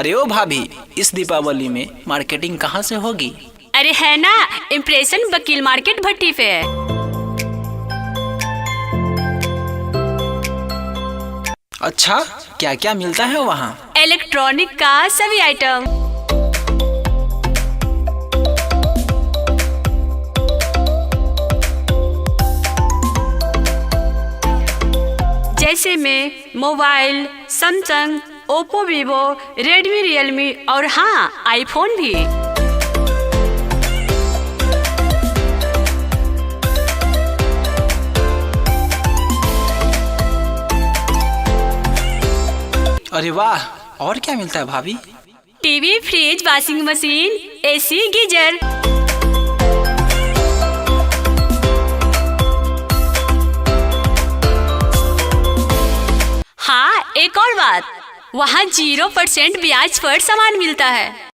अरे ओ भाभी, इस दीपावली में मार्केटिंग कहाँ से होगी? अरे है ना, इम्प्रेशन वकील मार्केट भट्टी पे है। अच्छा, क्या क्या मिलता है वहाँ? इलेक्ट्रॉनिक का सभी आइटम, जैसे में mobile, Samsung, Oppo, Vivo, Redmi, Realme और हाँ, आईफोन भी। अरे वाह, और क्या मिलता है भाभी? TV, fridge, washing machine, AC, geyser. हाँ, एक और बात, वहाँ 0% ब्याज पर सामान मिलता है।